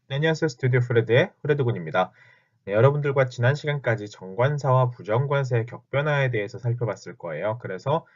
네, 안녕하세요. 스튜디오 프레드의 프레드군입니다. 네, 여러분들과 지난 시간까지 정관사와 부정관사의 격변화에 대해서 살펴봤을 거예요. 그래서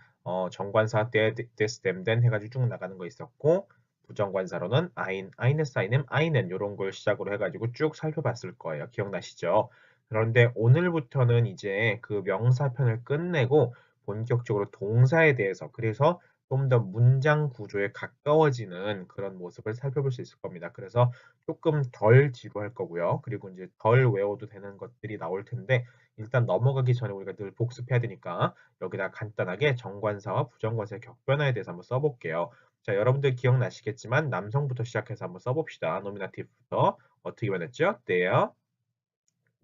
정관사 this, them, then 해가지고 쭉 나가는 거 있었고 부정관사로는 ein, eines, einem, einen 이런 걸 시작으로 해가지고 쭉 살펴봤을 거예요. 기억나시죠? 그런데 오늘부터는 이제 그 명사편을 끝내고 본격적으로 동사에 대해서 그래서 좀 더 문장 구조에 가까워지는 그런 모습을 살펴볼 수 있을 겁니다. 그래서 조금 덜 지루할 거고요. 그리고 이제 덜 외워도 되는 것들이 나올 텐데 일단 넘어가기 전에 우리가 늘 복습해야 되니까 여기다 간단하게 정관사와 부정관사의 격변화에 대해서 한번 써볼게요. 자, 여러분들 기억나시겠지만 남성부터 시작해서 한번 써봅시다. 노미나티브부터 어떻게 변했죠? their,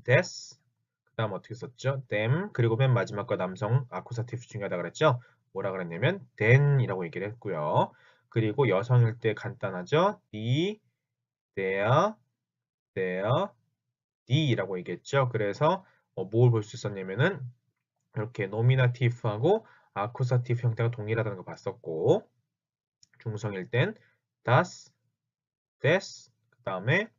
this, 그 다음 어떻게 썼죠? them, 그리고 맨 마지막 거 남성 아쿠사티브 중요하다 그랬죠? 뭐라 그랬냐면 then이라고 얘기를 했고요. 그리고 여성일 때 간단하죠? the, their, their, the라고 얘기했죠. 그래서 뭘 볼 수 있었냐면은 이렇게 노미나티브하고 아쿠사티브 형태가 동일하다는 거 봤었고 중성일 땐 das, des, 그 다음에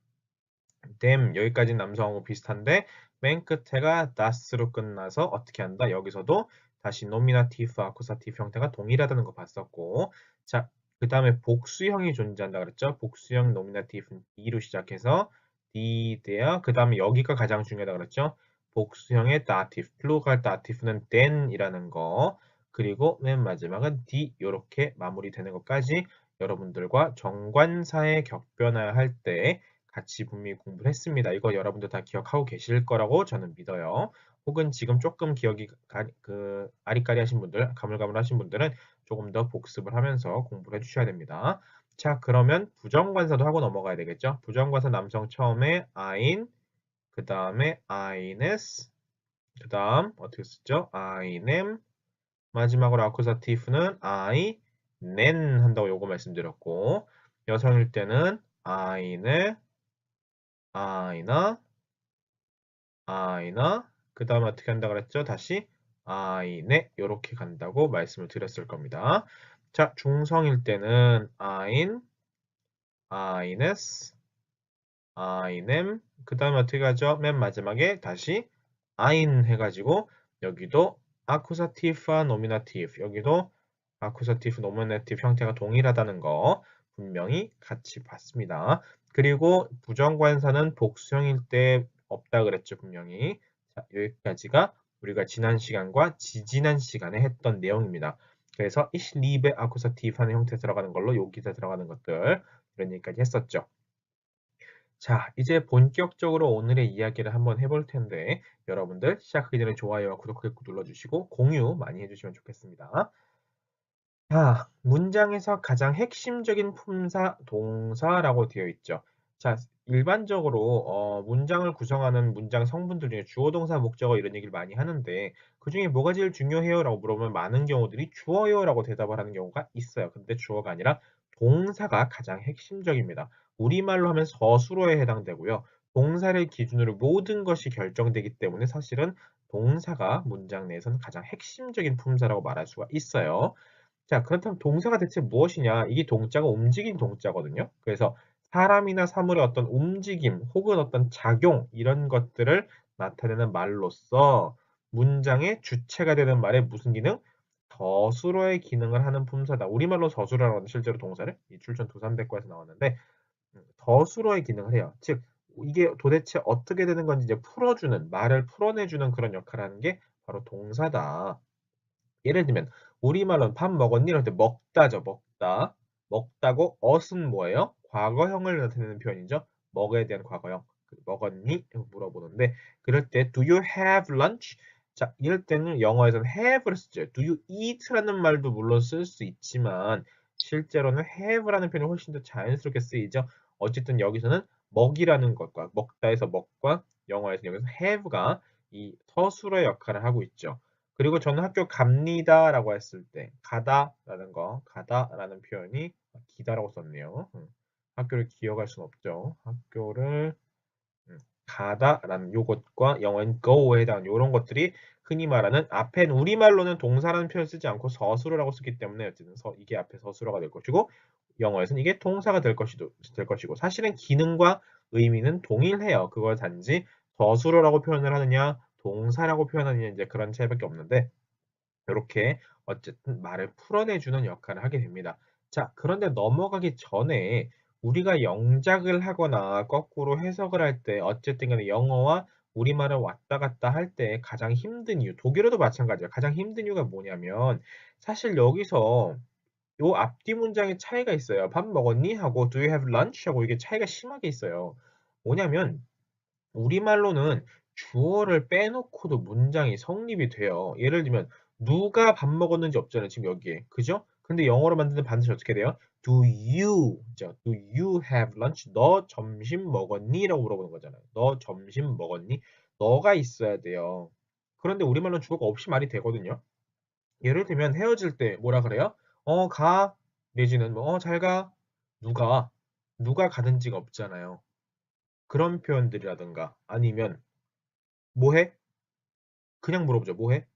them 여기까지 남성하고 비슷한데 맨 끝에가 das로 끝나서 어떻게 한다? 여기서도 다시 노미나티브, 아쿠사티브 형태가 동일하다는 거 봤었고 자, 그 다음에 복수형이 존재한다 그랬죠? 복수형 노미나티브는 D로 시작해서 D, there, 그 다음에 여기가 가장 중요하다 그랬죠? 복수형의 dative, 플루럴 dative는 then이라는 거 그리고 맨 마지막은 D 이렇게 마무리되는 것까지 여러분들과 정관사의 격변화할 때 같이 분명히 공부를 했습니다. 이거 여러분들 다 기억하고 계실 거라고 저는 믿어요. 혹은 지금 조금 기억이 아리까리하신 분들, 가물가물하신 분들은 조금 더 복습을 하면서 공부를 해주셔야 됩니다. 자, 그러면 부정관사도 하고 넘어가야 되겠죠? 부정관사 남성 처음에 ein, 그 다음에 eines, 그 다음 어떻게 쓰죠? einem, 마지막으로 아쿠사티브는 I, nen 한다고 요거 말씀드렸고 여성일 때는 eine, 아이나, 아이나, 그 다음에 어떻게 한다 그랬죠? 다시 아이네 이렇게 간다고 말씀을 드렸을 겁니다. 자, 중성일 때는 ein, eines, einem, 그 다음에 어떻게 가죠? 맨 마지막에 다시 ein 해가지고 여기도 아쿠사티브와 노미나티브 여기도 아쿠사티브, 노미나티브 형태가 동일하다는 거 분명히 같이 봤습니다. 그리고 부정관사는 복수형일 때 없다 그랬죠, 분명히. 자, 여기까지가 우리가 지난 시간과 지지난 시간에 했던 내용입니다. 그래서 ich liebe Akkusativ 하는 형태 들어가는 걸로 여기서 들어가는 것들 이런 얘기까지 했었죠. 자, 이제 본격적으로 오늘의 이야기를 한번 해볼 텐데 여러분들 시작하기 전에 좋아요와 구독 꾹 눌러주시고 공유 많이 해주시면 좋겠습니다. 자, 문장에서 가장 핵심적인 품사, 동사라고 되어 있죠. 자, 일반적으로 문장을 구성하는 문장 성분들 중에 주어, 동사, 목적어 이런 얘기를 많이 하는데 그 중에 뭐가 제일 중요해요? 라고 물어보면 많은 경우들이 주어요 라고 대답을 하는 경우가 있어요. 근데 주어가 아니라 동사가 가장 핵심적입니다. 우리말로 하면 서술어에 해당되고요. 동사를 기준으로 모든 것이 결정되기 때문에 사실은 동사가 문장 내에서는 가장 핵심적인 품사라고 말할 수가 있어요. 자, 그렇다면 동사가 대체 무엇이냐? 이게 동자가 움직인 동자거든요. 그래서 사람이나 사물의 어떤 움직임 혹은 어떤 작용 이런 것들을 나타내는 말로써 문장의 주체가 되는 말의 무슨 기능? 서술어의 기능을 하는 품사다. 우리말로 서술어라고 하는 실제로 동사를 이 출전 두산백과에서 나왔는데 서술어의 기능을 해요. 즉 이게 도대체 어떻게 되는 건지 이제 풀어주는 말을 풀어내주는 그런 역할을 하는 게 바로 동사다. 예를 들면 우리말로는 밥 먹었니? 이럴 때 먹다죠. 먹다. 먹다고 ot은 뭐예요? 과거형을 나타내는 표현이죠. 먹에 대한 과거형. 먹었니? 물어보는데 그럴 때 do you have lunch? 자, 이럴 때는 영어에서는 have를 쓰죠. do you eat라는 말도 물론 쓸 수 있지만 실제로는 have라는 표현이 훨씬 더 자연스럽게 쓰이죠. 어쨌든 여기서는 먹이라는 것과 먹다에서 먹과 영어에서 여기서 have가 이 서술어의 역할을 하고 있죠. 그리고 저는 학교 갑니다 라고 했을 때 가다라는 거 가다라는 표현이 기다라고 썼네요. 학교를 기억할 수는 없죠. 학교를 가다라는 요것과 영어인 go에 해당하는 이런 것들이 흔히 말하는 앞엔 우리말로는 동사라는 표현을 쓰지 않고 서술어라고 쓰기 때문에 어쨌든 이게 앞에 서술어가 될 것이고 영어에서는 이게 동사가 될 것이고 사실은 기능과 의미는 동일해요. 그걸 단지 더수로라고 표현을 하느냐, 동사라고 표현하느냐 이제 그런 차이밖에 없는데 이렇게 어쨌든 말을 풀어내주는 역할을 하게 됩니다. 자, 그런데 넘어가기 전에 우리가 영작을 하거나 거꾸로 해석을 할 때 어쨌든 간에 영어와 우리말을 왔다 갔다 할 때 가장 힘든 이유, 독일어도 마찬가지예요. 가장 힘든 이유가 뭐냐면 사실 여기서 요 앞뒤 문장의 차이가 있어요. 밥 먹었니? 하고 do you have lunch? 하고 이게 차이가 심하게 있어요. 뭐냐면 우리말로는 주어를 빼놓고도 문장이 성립이 돼요. 예를 들면 누가 밥 먹었는지 없잖아요. 지금 여기에. 그죠? 근데 영어로 만드는 반드시 어떻게 돼요? Do you, 죠? Do you have lunch? 너 점심 먹었니? 라고 물어보는 거잖아요. 너 점심 먹었니? 너가 있어야 돼요. 그런데 우리말로는 주어가 없이 말이 되거든요. 예를 들면 헤어질 때 뭐라 그래요? 가. 내지는 뭐, 잘 가. 누가 가든지가 없잖아요. 그런 표현들이라든가 아니면 뭐 해? 그냥 물어보죠. 뭐 해?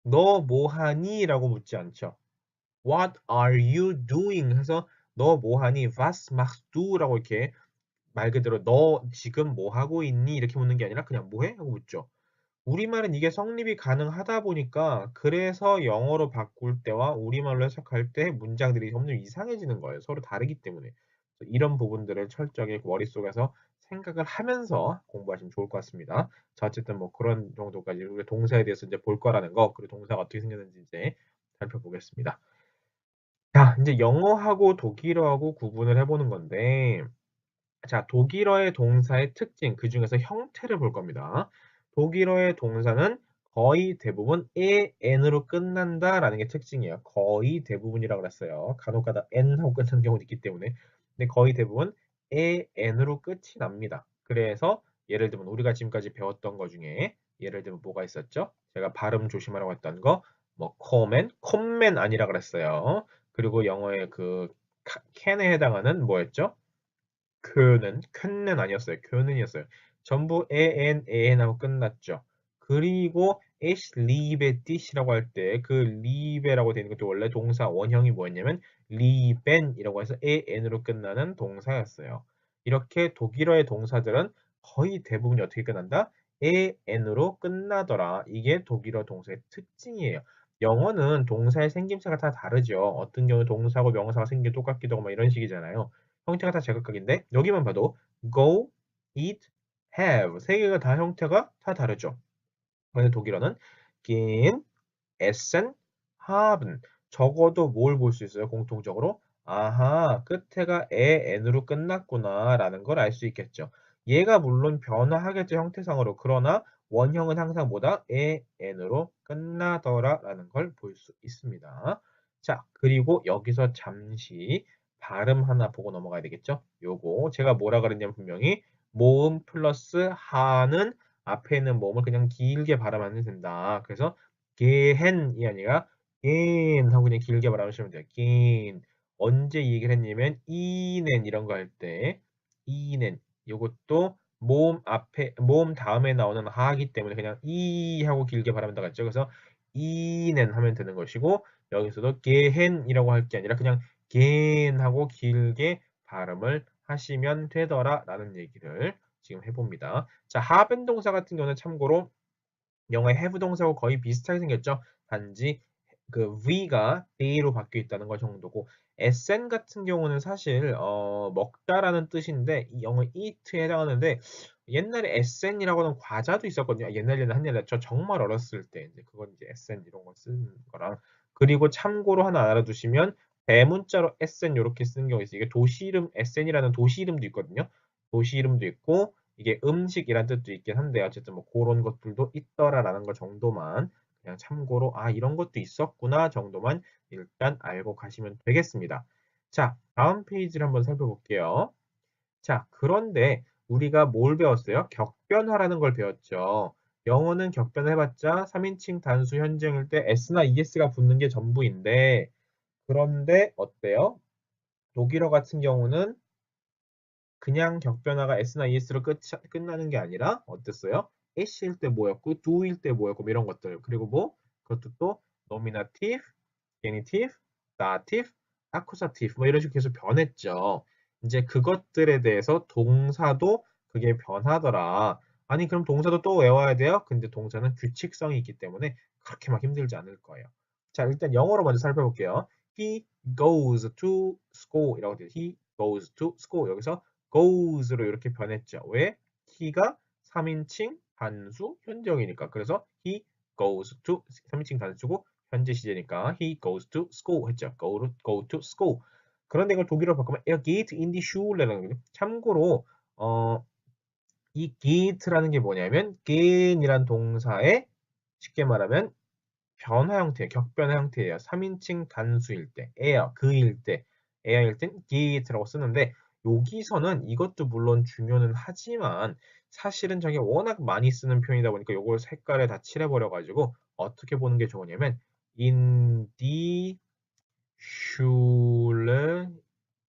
너 뭐 하니? 라고 묻지 않죠. What are you doing? 해서 너 뭐 하니? Was machst du? 라고 이렇게 말 그대로 너 지금 뭐 하고 있니? 이렇게 묻는 게 아니라 그냥 뭐 해? 하고 묻죠. 우리말은 이게 성립이 가능하다 보니까 그래서 영어로 바꿀 때와 우리말로 해석할 때 문장들이 점점 이상해지는 거예요. 서로 다르기 때문에. 이런 부분들을 철저하게 머릿속에서 생각을 하면서 공부하시면 좋을 것 같습니다. 자, 어쨌든 뭐 그런 정도까지 우리 동사에 대해서 이제 볼 거라는 거, 그리고 동사가 어떻게 생겼는지 이제 살펴보겠습니다. 자, 이제 영어하고 독일어하고 구분을 해보는 건데, 자, 독일어의 동사의 특징, 그 중에서 형태를 볼 겁니다. 독일어의 동사는 거의 대부분 n으로 끝난다라는 게 특징이에요. 거의 대부분이라고 그랬어요. 간혹가다 n하고 끝나는 경우도 있기 때문에. 근데 거의 대부분 n으로 끝이 납니다. 그래서 예를 들면 우리가 지금까지 배웠던 거 중에 예를 들면 뭐가 있었죠? 제가 발음 조심하라고 했던 거, 뭐 common, 콤맨 아니라 그랬어요. 그리고 영어의 그 캔에 해당하는 뭐였죠? 큰 아니었어요. 교는이었어요. 전부 AN하고 끝났죠. 그리고 ich liebe dich라고 할 때 그 liebe라고 되는 것도 원래 동사 원형이 뭐였냐면 lieben이라고 해서 an으로 끝나는 동사였어요. 이렇게 독일어의 동사들은 거의 대부분이 어떻게 끝난다? an으로 끝나더라. 이게 독일어 동사의 특징이에요. 영어는 동사의 생김새가 다 다르죠. 어떤 경우 동사하고 명사가 생긴 게 똑같기도 하고 막 이런 식이잖아요. 형태가 다 제각각인데 여기만 봐도 go, eat, have 세 개가 다 형태가 다 다르죠. 그런데 독일어는 gehen, essen, haben 적어도 뭘 볼 수 있어요? 공통적으로 아하 끝에가 n으로 끝났구나 라는 걸 알 수 있겠죠. 얘가 물론 변화하겠죠 형태상으로. 그러나 원형은 항상 뭐다? n으로 끝나더라 라는 걸 볼 수 있습니다. 자, 그리고 여기서 잠시 발음 하나 보고 넘어가야 되겠죠? 요거 제가 뭐라 그랬냐면 분명히 모음 플러스 하는 앞에 있는 모음을 그냥 길게 발음하면 된다. 그래서 gehen 이 아니라 gain 하고 그냥 길게 발음하시면 돼요. gain. 언제 이 얘기를 했냐면 이넨 이런 거 할 때 이넨 요것도 모음 다음에 나오는 하기 때문에 그냥 이 하고 길게 발음한다 했죠. 그래서 이넨 하면 되는 것이고 여기서도 gehen이라고 할 게 아니라 그냥 gain 하고 길게 발음을 하시면 되더라 라는 얘기를 지금 해봅니다. 자, haben 동사 같은 경우는 참고로 영어의 have 동사하고 거의 비슷하게 생겼죠. 단지 그 V가 A로 바뀌어 있다는 것 정도고 SN 같은 경우는 사실 먹다라는 뜻인데 이 영어 eat에 해당하는데 옛날에 SN이라고 하는 과자도 있었거든요. 옛날에는 한일날 저 정말 어렸을 때 이제 그건 이제 SN 이런 거 쓰는 거랑 그리고 참고로 하나 알아두시면 대문자로 SN 이렇게 쓰는 경우 있어요. 이게 도시 이름 SN이라는 도시 이름도 있거든요. 도시 이름도 있고 이게 음식이란 뜻도 있긴 한데 어쨌든 뭐 그런 것들도 있더라라는 것 정도만 그냥 참고로 아 이런 것도 있었구나 정도만 일단 알고 가시면 되겠습니다. 자, 다음 페이지를 한번 살펴볼게요. 자, 그런데 우리가 뭘 배웠어요? 격변화라는 걸 배웠죠. 영어는 격변을 해봤자 3인칭 단수 현재형일 때 s나 es가 붙는 게 전부인데 그런데 어때요? 독일어 같은 경우는 그냥 격변화가 s나 es로 끝나는 게 아니라 어땠어요? s일 때 뭐였고 do일 때 뭐였고 뭐 이런 것들 그리고 뭐 그것도 또 nominative, genitive, dative, accusative 뭐 이런 식으로 계속 변했죠. 이제 그것들에 대해서 동사도 그게 변하더라. 아니, 그럼 동사도 또 외워야 돼요? 근데 동사는 규칙성이 있기 때문에 그렇게 막 힘들지 않을 거예요. 자, 일단 영어로 먼저 살펴볼게요. He goes to school 이라고 돼요. He goes to school. 여기서 goes로 이렇게 변했죠. 왜? he가 3인칭 단수 현재형이니까. 그래서 he goes to 3인칭 단수고 현재 시제니까 he goes to school 했죠. go to school. 그런데 이걸 독일어로 바꾸면 er geht in die Schule라는 거죠. 참고로 이 geht라는 게 뭐냐면 gehen이란 동사의 쉽게 말하면 변화 형태, 격변화 형태예요. 3인칭 단수일 때, er, 그일 때, er일 땐 geht라고 쓰는데 여기서는 이것도 물론 중요는 하지만 사실은 저게 워낙 많이 쓰는 표현이다 보니까 이걸 색깔에 다 칠해버려가지고 어떻게 보는 게 좋으냐면 in die Schule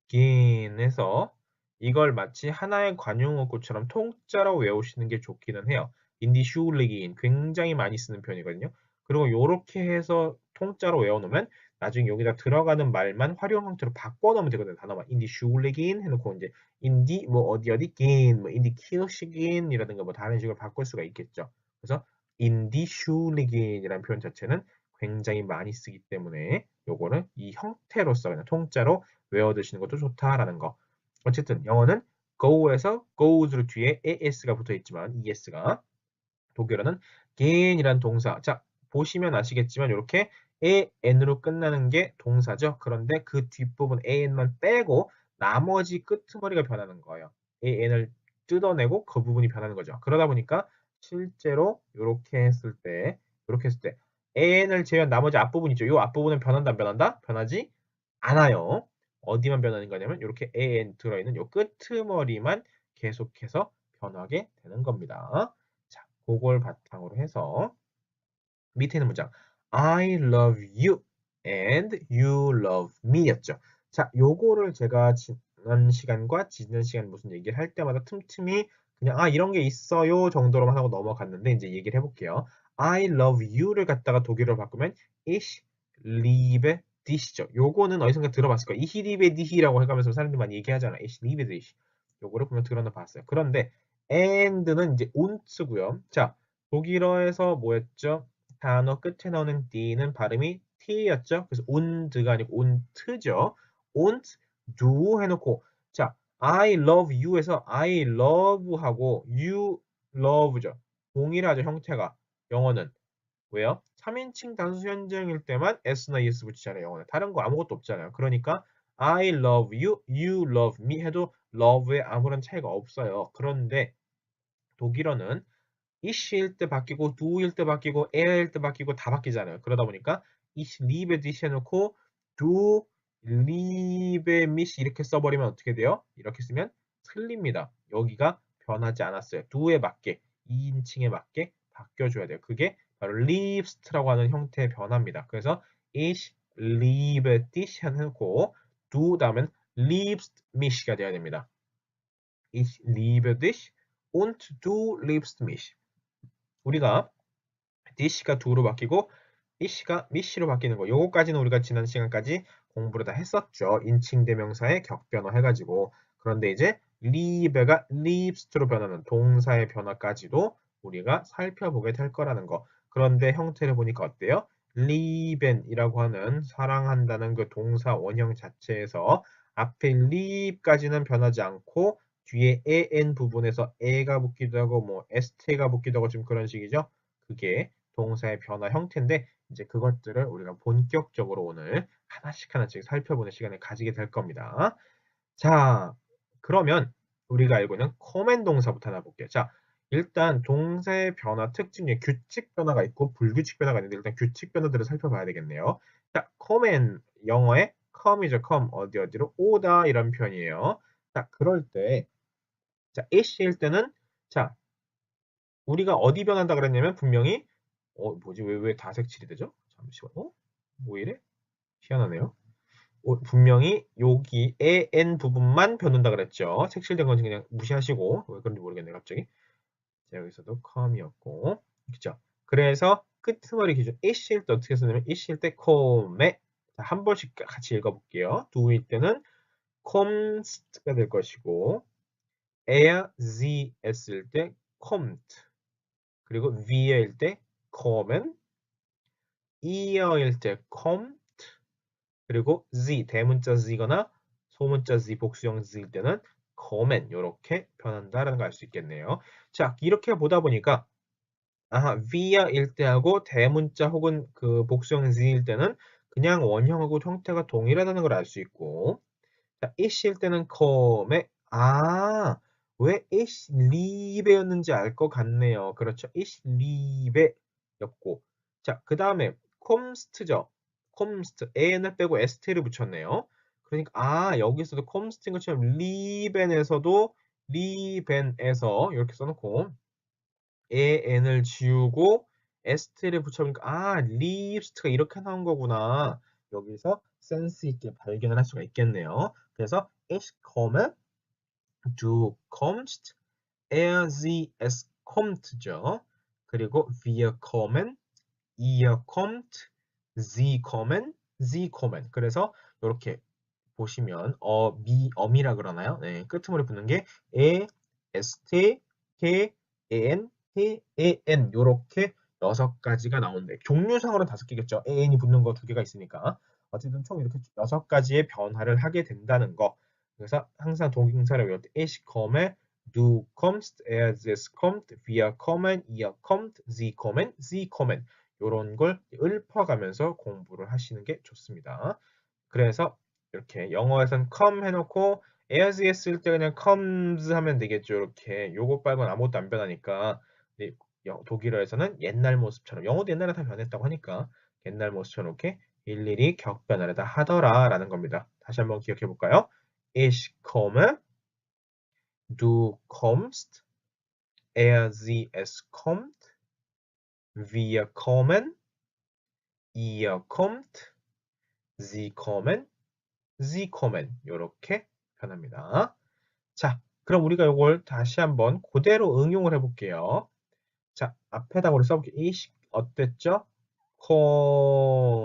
gehen에서 이걸 마치 하나의 관용어구처럼 통짜로 외우시는 게 좋기는 해요. in die Schule gehen 굉장히 많이 쓰는 표현이거든요. 그리고 요렇게 해서 통짜로 외워놓으면 나중에 여기다 들어가는 말만 활용 형태로 바꿔놓으면 되거든요. 단어만 in die Schule gehen 해놓고 이제 in die 뭐 어디 gehen, 뭐 in die Kirche gehen 이라든가 뭐 다른 식으로 바꿀 수가 있겠죠. 그래서 in die Schule gehen 이라는 표현 자체는 굉장히 많이 쓰기 때문에 요거는 이 형태로서 그냥 통짜로 외워두시는 것도 좋다라는 거. 어쨌든 영어는 go에서 goes로 뒤에 as가 붙어 있지만 es가 독일어는 gehen이란 동사. 자, 보시면 아시겠지만 이렇게 an으로 끝나는 게 동사죠. 그런데 그 뒷부분 an만 빼고 나머지 끄트머리가 변하는 거예요. an을 뜯어내고 그 부분이 변하는 거죠. 그러다 보니까 실제로 이렇게 했을 때 an을 제외한 나머지 앞부분 있죠. 이 앞부분은 변한다 안 변한다? 변하지 않아요. 어디만 변하는 거냐면 이렇게 an 들어있는 이 끄트머리만 계속해서 변하게 되는 겁니다. 자, 그걸 바탕으로 해서 밑에 있는 문장 I love you and you love me 였죠. 자, 요거를 제가 지난 시간과 지난 시간 무슨 얘기를 할 때마다 틈틈이 그냥 이런 게 있어요 정도로만 하고 넘어갔는데 이제 얘기를 해볼게요. I love you를 갖다가 독일어로 바꾸면 ich liebe dich죠. 요거는 어디선가 들어봤을 거예요. ich liebe dich라고 해가면서 사람들이 많이 얘기하잖아요. ich liebe dich. 요거를 보면 들어는 봤어요. 그런데 and는 이제 un트고요. 자, 독일어에서 뭐였죠? 단어 끝에 나오는 D는 발음이 T였죠? 그래서 und가 아니고 und죠. und, du 해놓고 자, I love you에서 I love 하고 you love죠. 동일하죠, 형태가. 영어는. 왜요? 3인칭 단수 현재일 때만 s나 es 붙이잖아요, 영어는. 다른 거 아무것도 없잖아요. 그러니까 I love you, you love me 해도 love에 아무런 차이가 없어요. 그런데 독일어는 ich일 때 바뀌고 du일 때 바뀌고 er일 때 바뀌고 다 바뀌잖아요. 그러다 보니까 ich liebe dich 해놓고 du liebe mich 이렇게 써버리면 어떻게 돼요? 이렇게 쓰면 틀립니다. 여기가 변하지 않았어요. do에 맞게 2인칭에 맞게 바뀌어줘야 돼요. 그게 바로 liebst라고 하는 형태의 변화입니다. 그래서 ich liebe dich 해놓고 du 다음엔 liebst mich가 돼야 됩니다. Ich liebe dich und du liebst mich. 우리가 dish가 do로 바뀌고 ish가 mish로 바뀌는 거 요거까지는 우리가 지난 시간까지 공부를 다 했었죠. 인칭 대명사의 격변화 해가지고 그런데 이제 liebe가 liebst로 변하는 동사의 변화까지도 우리가 살펴보게 될 거라는 거. 그런데 형태를 보니까 어때요? lieben이라고 하는 사랑한다는 그 동사 원형 자체에서 앞에 lieb까지는 변하지 않고 뒤에 en 부분에서 e가 붙기도 하고 뭐 st가 붙기도 하고 좀 그런 식이죠. 그게 동사의 변화 형태인데 이제 그것들을 우리가 본격적으로 오늘 하나씩 살펴보는 시간을 가지게 될 겁니다. 자, 그러면 우리가 알고 있는 커맨 동사부터 하나 볼게요. 자, 일단 동사의 변화 특징 중에 규칙 변화가 있고 불규칙 변화가 있는데 일단 규칙 변화들을 살펴봐야 되겠네요. 자, 커맨 영어의 come이죠. come 어디로 오다 이런 표현이에요. 자, 그럴 때 자, ish일 때는 자, 우리가 어디 변한다 그랬냐면 분명히 뭐지 왜 다색칠이 되죠? 잠시만 뭐 이래? 희한하네요. 분명히 여기에 n 부분만 변한다 그랬죠. 색칠된 건 그냥 무시하시고 왜 그런지 모르겠네 갑자기. 자, 여기서도 com이었고 그죠? 그래서 끄트머리 기준 ish일 때 어떻게 쓰냐면 ish일 때 come 한 번씩 같이 읽어볼게요. do일 때는 kommst가 될 것이고 er, sie, s일 때 kommt 그리고 wir일 때 kommen ihr일 때 kommt 그리고 sie 대문자 z거나 소문자 z 복수형 z일 때는 kommen 이렇게 변한다라는 걸 알 수 있겠네요. 자 이렇게 보다 보니까 아하 wir일 때하고 대문자 혹은 그 복수형 z일 때는 그냥 원형하고 형태가 동일하다는 걸 알 수 있고 자, ish일 때는 come에 왜 ich liebe였는지 알 것 같네요. 그렇죠. ich liebe였고 자, 그 다음에 comst죠. comst, an을 빼고 st를 붙였네요. 그러니까 여기서도 comst인 것처럼 lieben에서도 lieben에서 이렇게 써놓고 an을 지우고 st를 붙여보니까 liebst가 이렇게 나온 거구나. 여기서 센스 있게 발견을 할 수가 있겠네요. 그래서 ich komme, du kommst, er, sie, es kommt죠. 그리고 wir kommen, ihr kommt, sie kommen, sie kommen. 그래서 이렇게 보시면 엄이라 그러나요? 네, 끄트머리 붙는 게 에, st, k, en, t, en 요렇게 6가지가 나오는데 종류상으로 5개겠죠. an이 붙는 거 2개가 있으니까 어쨌든 총 이렇게 6가지의 변화를 하게 된다는 거. 그래서 항상 동사를 외울 때 ich komme, du kommst, er, es kommt, wir kommen, ihr kommt, sie kommen, sie kommen 요런 걸 읊어가면서 공부를 하시는 게 좋습니다. 그래서 이렇게 영어에선 come 해놓고 as 했을 때 그냥 comes 하면 되겠죠. 이렇게 요거 빨고는 아무것도 안 변하니까 독일어에서는 옛날 모습처럼 영어도 옛날에 다 변했다고 하니까 옛날 모습처럼 이렇게 일일이 격변을 다 하더라 라는 겁니다. 다시 한번 기억해 볼까요? Ich komme, du kommst, er, sie, es kommt, wir kommen, ihr kommt, sie kommen, sie kommen 이렇게 변합니다. 자, 그럼 우리가 이걸 다시 한번 그대로 응용을 해볼게요. 자, 앞에다 우리 써볼게요. 이 어땠죠?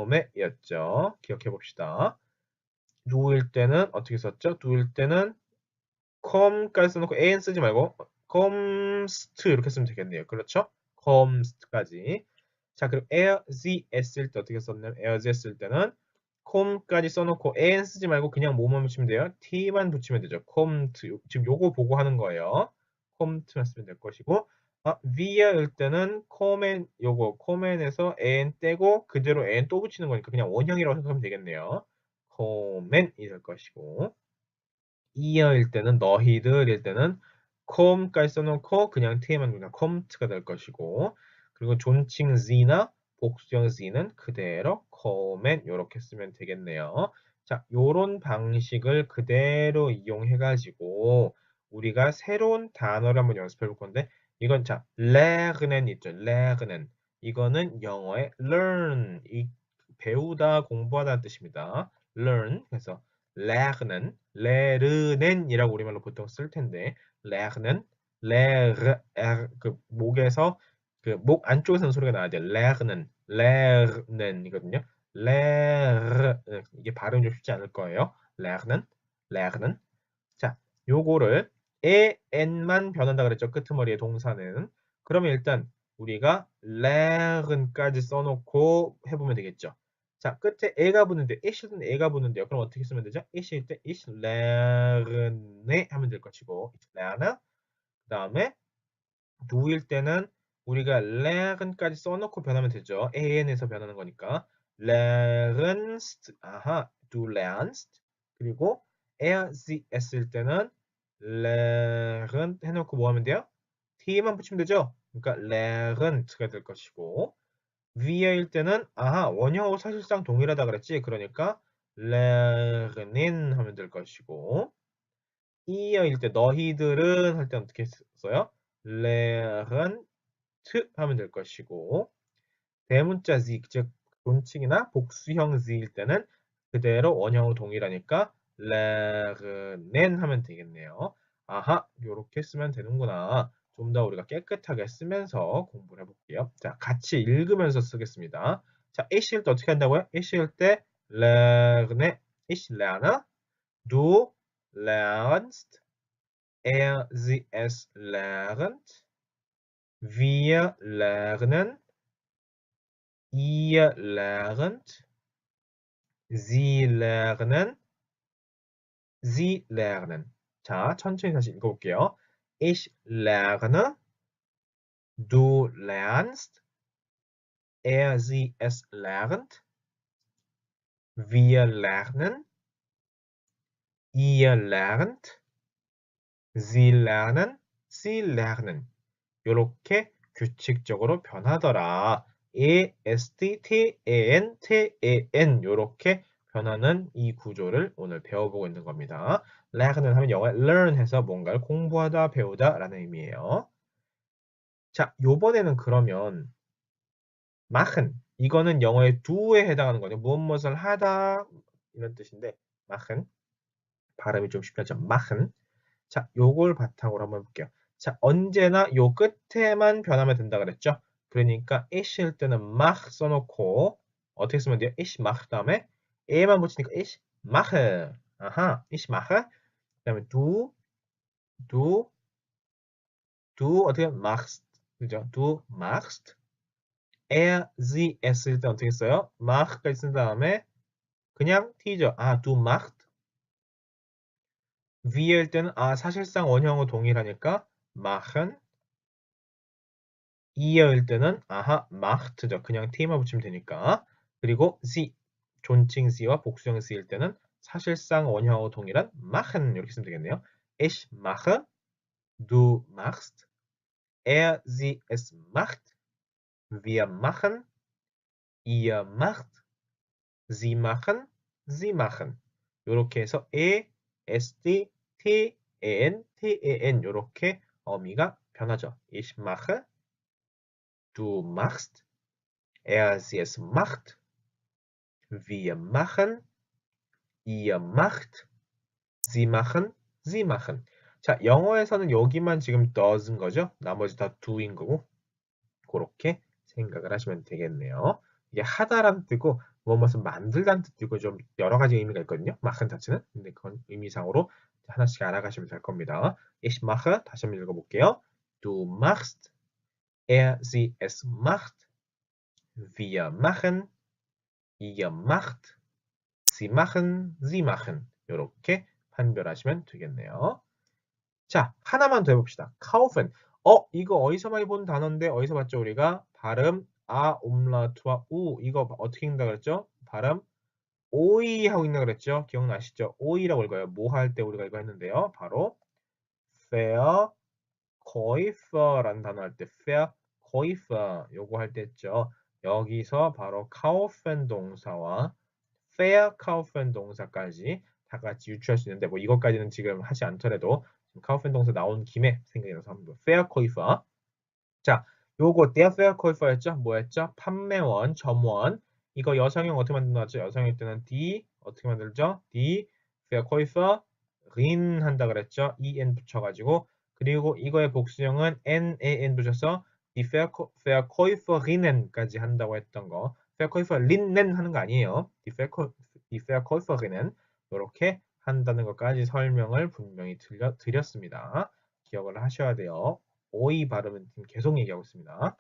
come였죠. 기억해 봅시다. do일 때는 어떻게 썼죠? do일 때는 come까지 써놓고 an 쓰지 말고 comest 이렇게 쓰면 되겠네요. 그렇죠? comest까지. 자, 그리고 as 했을 때 어떻게 썼냐면 as 했을 때는 com까지 써놓고 an 쓰지 말고 그냥 뭐만 붙이면 돼요? t만 붙이면 되죠. comt 지금 요거 보고 하는 거예요. comt만 쓰면 될 것이고 via일 때는 comment 요거 comment에서 an 떼고 그대로 an 또 붙이는 거니까 그냥 원형이라고 생각하면 되겠네요. comment이 될 것이고 이어일 때는 너희들일 때는 com까지 써놓고 그냥 t만 그냥 comt가 될 것이고 그리고 존칭 z나 복수형 z는 그대로 comment 이렇게 쓰면 되겠네요. 자, 요런 방식을 그대로 이용해 가지고 우리가 새로운 단어를 한번 연습해 볼 건데 이건 자, lernen 있죠. lernen 이거는 영어의 learn 배우다 공부하다는 뜻입니다. learn 그래서 lernen, lernen 이라고 우리말로 보통 쓸 텐데 lernen, 그 목에서 그 목 안쪽에서는 소리가 나야 돼요. lernen, lernen 이거든요. 이게 발음이 좀 쉽지 않을 거예요. lernen, lernen. 자, 요거를 en만 변한다 그랬죠. 끄트머리의 동사는. 그러면 일단 우리가 learn까지 써놓고 해보면 되겠죠. 자, 끝에 에가 붙는데, ish는 에가 붙는데요. 그럼 어떻게 쓰면 되죠? ish일 때 ich lerne 하면 될 것이고, ich lerne. 그 다음에 do일 때는 우리가 learn까지 써놓고 변하면 되죠. an에서 변하는 거니까. lernst, du lernst. 그리고 er, sie, s일 때는 learn 해놓고 뭐 하면 돼요? t만 붙이면 되죠. 그러니까 learned가 될 것이고 via일 때는 원형하고 사실상 동일하다 그랬지. 그러니까 learning 하면 될 것이고 이어일 때 너희들은 할 때 어떻게 써요? learned 하면 될 것이고 대문자 z 즉 존칭이나 복수형 z일 때는 그대로 원형하고 동일하니까 learnen 하면 되겠네요. 요렇게 쓰면 되는구나. 좀 더 우리가 깨끗하게 쓰면서 공부를 해볼게요. 자, 같이 읽으면서 쓰겠습니다. 자, ish일 때 어떻게 한다고요? ish일 때 lerne, ich lerne, du lernst, sie es lernt, wir lernen, ihr lernt, sie lernen, sie lernen. 자, 천천히 다시 읽어볼게요. Ich lerne, du lernst, sie es lernt, wir lernen, ihr lernt, sie lernen, sie lernen. 요렇게 규칙적으로 변하더라. A, S, T, T, A, N, T, A, N 요렇게 변하는 이 구조를 오늘 배워보고 있는 겁니다. learn은 하면 영어에 learn 해서 뭔가를 공부하다, 배우다 라는 의미예요. 자, 요번에는 그러면 machen 이거는 영어의 do에 해당하는 거죠. 무엇을 하다 이런 뜻인데 machen 발음이 좀 쉽지 않죠. machen 자, 요걸 바탕으로 한번 해볼게요. 자, 언제나 요 끝에만 변하면 된다 그랬죠? 그러니까 ish일 때는 mach 써놓고 어떻게 쓰면 돼요? ich mach 다음에 e만 붙이니까 ich mache. 아하, ich mache. 그다음에 du, du 어떻게 machst. 그죠? Du machst. sie, s일 때 어떻게 써요? mach까지 쓴 다음에 그냥 t죠. 아, du machst. wir일 때는 아, 사실상 원형은 동일하니까 machen. 이어일 때는 아하 macht죠. 그냥 t만 붙이면 되니까. 그리고 sie 존칭 sie와 복수형 sie일 때는 사실상 원형하고 동일한 machen 이렇게 쓰면 되겠네요. Ich mache, du machst, sie es macht, wir machen, ihr macht, sie machen, sie machen. 이렇게 해서 a, s, d, t, a, n, t, a, n 이렇게 어미가 변하죠. Ich mache, du machst, sie es macht, wir machen, ihr macht, sie machen, sie machen. 자, 영어에서는 여기만 지금 does인 거죠? 나머지 다 do인 거고 그렇게 생각을 하시면 되겠네요. 이게 하다라는 뜻이고 무엇을 만들다는 뜻도 있고 좀 여러 가지 의미가 있거든요. machen 자체는. 근데 그건 의미상으로 하나씩 알아가시면 될 겁니다. Ich mache 다시 한번 읽어볼게요. Du machst, sie es macht, wir machen, ihr macht, Sie machen, Sie machen. 이렇게 판별하시면 되겠네요. 자, 하나만 더 해봅시다. kaufen. 이거 어디서 많이 본 단어인데 어디서 봤죠? 우리가 발음 아, 옴라우트와 우 이거 어떻게 읽는다 그랬죠? 발음 오이 하고 있나 그랬죠? 기억나시죠? 오이라고 읽어요. 뭐 할 때 우리가 이거 했는데요. 바로 Verkäufer라는 단어 할 때 Verkäufer 요거 할 때 했죠. 여기서 바로 kaufen 동사와 verkaufen 동사까지 다 같이 유추할 수 있는데 뭐 이것까지는 지금 하지 않더라도 kaufen 동사 나온 김에 생각이 나서 한번 verkäufer 자 요거 der Verkäufer였죠? 뭐였죠? 판매원, 점원 이거 여성형 어떻게 만들었죠? 여성일 때는 die 어떻게 만들죠? die Verkäuferin 한다 그랬죠? en 붙여가지고 그리고 이거의 복수형은 n 붙여서 die Verkäuferinnen까지 한다고 했던 거 Verkäuferinnen 하는 거 아니에요. Die Verkäuferinnen 이렇게 한다는 것까지 설명을 분명히 드렸습니다. 기억을 하셔야 돼요. 오이 발음은 지금 계속 얘기하고 있습니다.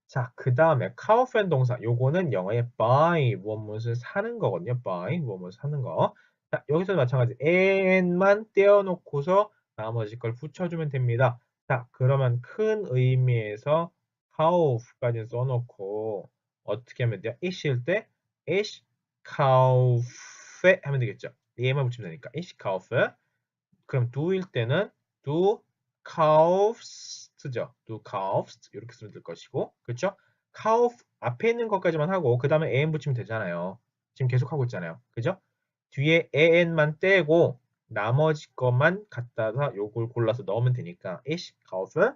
자, 그 다음에 kaufen 동사. 요거는 영어의 buy 무엇을 사는 거거든요. buy 무엇을 사는 거. 자, 여기서도 마찬가지. and만 떼어놓고서 나머지 걸 붙여주면 됩니다. 자, 그러면 큰 의미에서 kauf까지 써놓고 어떻게 하면 돼요? ish일 때 ich kaufe 하면 되겠죠. 얘만 붙이면 되니까 ich kaufe. 그럼 do일 때는 do kaufst죠. do kaufst 이렇게 쓰면 될 것이고 그렇죠? kauf 앞에 있는 것까지만 하고 그 다음에 an 붙이면 되잖아요. 지금 계속 하고 있잖아요. 그죠? 뒤에 an만 떼고 나머지 것만 갖다가 요걸 골라서 넣으면 되니까 ich kaufe,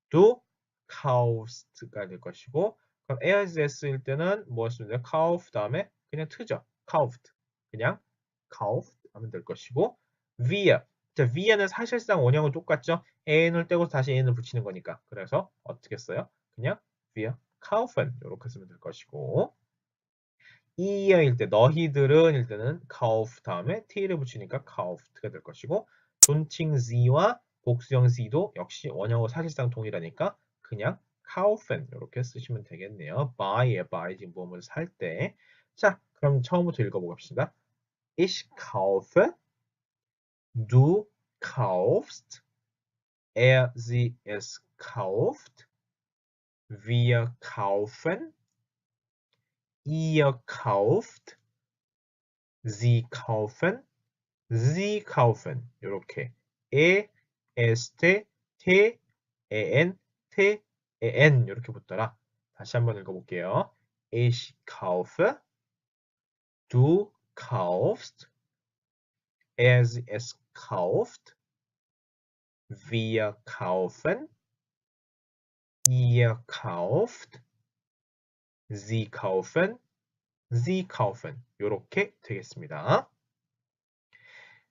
du kaufst가 될 것이고 그럼 ers일 때는 무엇을 돼요? kauf 다음에 그냥 트죠. kauft 그냥 kauft 하면 될 것이고 wir 자, 위에는 사실상 원형은 똑같죠? an을 떼고 다시 an을 붙이는 거니까. 그래서 어떻게 써요? 그냥 wir kaufen 이렇게 쓰면 될 것이고 이어일 때 너희들은 일 때는 kauf 다음에 t를 붙이니까 kauft가 될 것이고 존칭 Z와 복수형 Z도 역시 원형어 사실상 동일하니까 그냥 kaufen 이렇게 쓰시면 되겠네요. buy 지금 뭐뭐 살 때. 자, 그럼 처음부터 읽어보겠습니다. Ich kaufe, du kaufst, sie es kauft, wir kaufen, ihr kauft, sie kaufen, Sie kaufen 이렇게 e, este, te, en, te, en 이렇게 붙더라. 다시 한번 읽어볼게요. Ich kaufe, du kaufst, es kauft, wir kaufen, ihr kauft, sie kaufen, sie kaufen 이렇게 되겠습니다.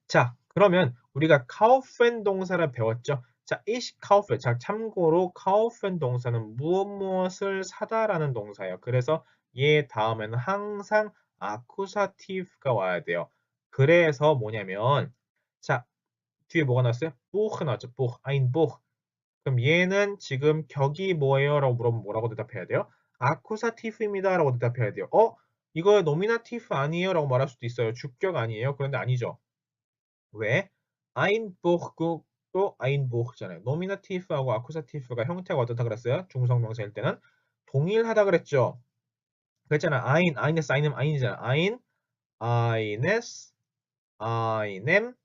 자, 그러면 우리가 kaufen 동사를 배웠죠? 자, ich kaufe. 자, 참고로 kaufen 동사는 무엇을 사다라는 동사예요. 그래서 얘 다음에는 항상 accusative가 와야 돼요. 그래서 뭐냐면 자, 뒤에 뭐가 나왔어요? Buch 나왔죠. Buch, ein Buch. 그럼 얘는 지금 격이 뭐예요? 라고 물어보면 뭐라고 대답해야 돼요? accusative입니다. 라고 대답해야 돼요. 이거 nominative 아니에요? 라고 말할 수도 있어요. 주격 아니에요? 그런데 아니죠. 왜? ein Buch도 ein Buch잖아요. 노미나티브하고 아쿠사티브가 형태가 어떻다 그랬어요? 중성명사일 때는 동일하다 그랬죠. 그랬잖아. eines, einem, ein이잖아. eines, einem,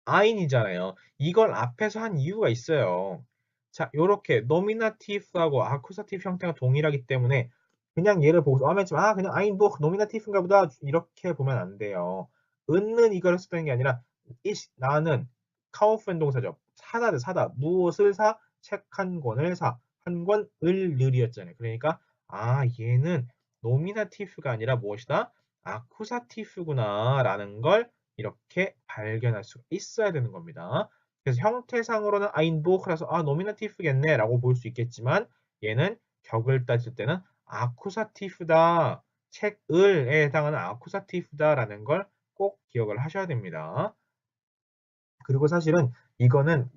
ein이잖아요. 이걸 앞에서 한 이유가 있어요. 자, 요렇게 노미나티브하고 아쿠사티브 형태가 동일하기 때문에 그냥 얘를 보고서 그냥 ein Buch 노미나티브인가 보다 이렇게 보면 안 돼요. 은는 이걸 쓰는 게 아니라 나는 카우fen 동사죠. 사다. 무엇을 사? 책 한 권을 사. 한 권을 늘이었잖아요. 그러니까 얘는 노미나티브가 아니라 무엇이다? 아쿠사티브구나 라는 걸 이렇게 발견할 수 있어야 되는 겁니다. 그래서 형태상으로는 ein Buch라서 노미나티브겠네 라고 볼 수 있겠지만 얘는 격을 따질 때는 아쿠사티브다. 책을에 해당하는 아쿠사티브다라는 걸 꼭 기억을 하셔야 됩니다. 그리고 사실은 이거는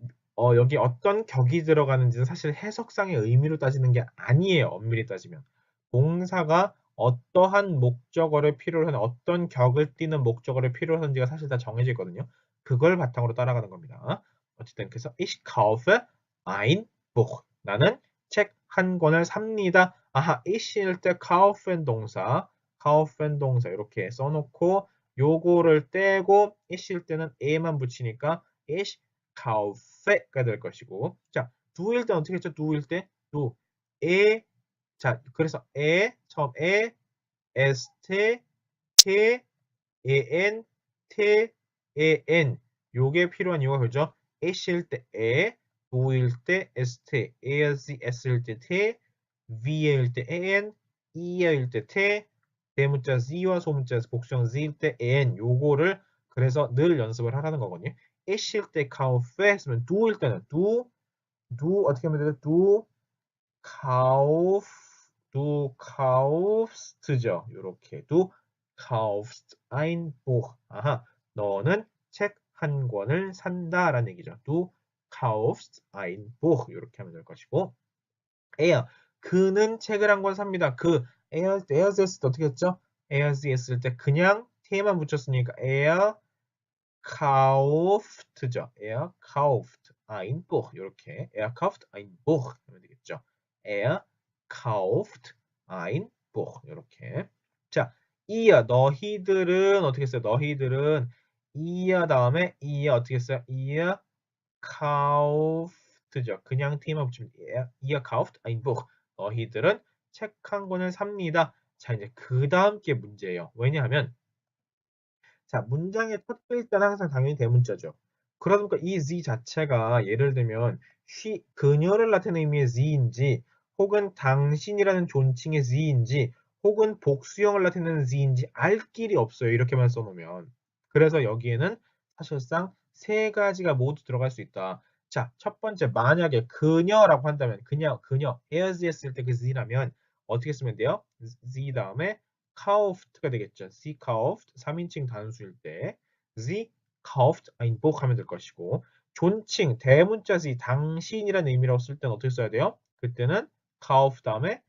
여기 어떤 격이 들어가는지는 사실 해석상의 의미로 따지는 게 아니에요. 엄밀히 따지면. 동사가 어떠한 목적어를 필요로 하는 어떤 격을 띠는 목적어를 필요로 하는지가 사실 다 정해져 있거든요. 그걸 바탕으로 따라가는 겁니다. 어쨌든 그래서 ich kaufe ein Buch. 나는 책 한 권을 삽니다. ich일 때 kaufen 동사 이렇게 써놓고 요거를 떼고 ich일 때는 e만 붙이니까 ich kaufe가 될 것이고 자, du일 때 어떻게 했죠? du일 때 du, 자, 그래서 처음 este, te, en, te, en 요게 필요한 이유가 그죠? ich일 때 du일 때 este, s일 때 te, v일 때 en, 이어일 때 te, 대문자 z와 소문자 복수형 z일 때 en 요거를 그래서 늘 연습을 하라는 거거든요. ich일 때 kaufe 했으면 du일 때는 du 어떻게 하면 돼요? kauf, du kaufst죠. 요렇게 du kaufst ein Buch. 너는 책 한 권을 산다라는 얘기죠. Du kaufst ein Buch. 이렇게 하면 될 것이고 그는 책을 한 권 삽니다. er 했을 때 어떻게 했죠? er 했을 때 그냥 t만 붙였으니까 kauf트죠. kauft ein Buch 이렇게 kauft ein Buch 하면 되겠죠. kauft ein Buch 이렇게. 자, 너희들은 어떻게 했어요? 너희들은 다음에 어떻게 했어요? kauft죠. 그냥 t만 붙이면 kauft ein Buch. 너희들은 책 한 권을 삽니다. 자, 이제 그 다음 게 문제예요. 왜냐하면 자, 문장의 첫 글자는 항상 당연히 대문자죠. 그러다 보니까 이 z 자체가 예를 들면 그녀를 나타내는 의미의 z인지 혹은 당신이라는 존칭의 z인지 혹은 복수형을 나타내는 z인지 알 길이 없어요. 이렇게만 써놓으면. 그래서 여기에는 사실상 세 가지가 모두 들어갈 수 있다. 자, 첫 번째 만약에 그녀라고 한다면 그녀, as 했을 때 그 z라면 어떻게 쓰면 돼요? z 다음에 kauft가 되겠죠. Sie kauft 3인칭 단수일 때 Sie kauft ein Buch 하면 될 것이고 존칭 대문자 Sie 당신이라는 의미라고 쓸 때는 어떻게 써야 돼요? 그때는 kauf 다음에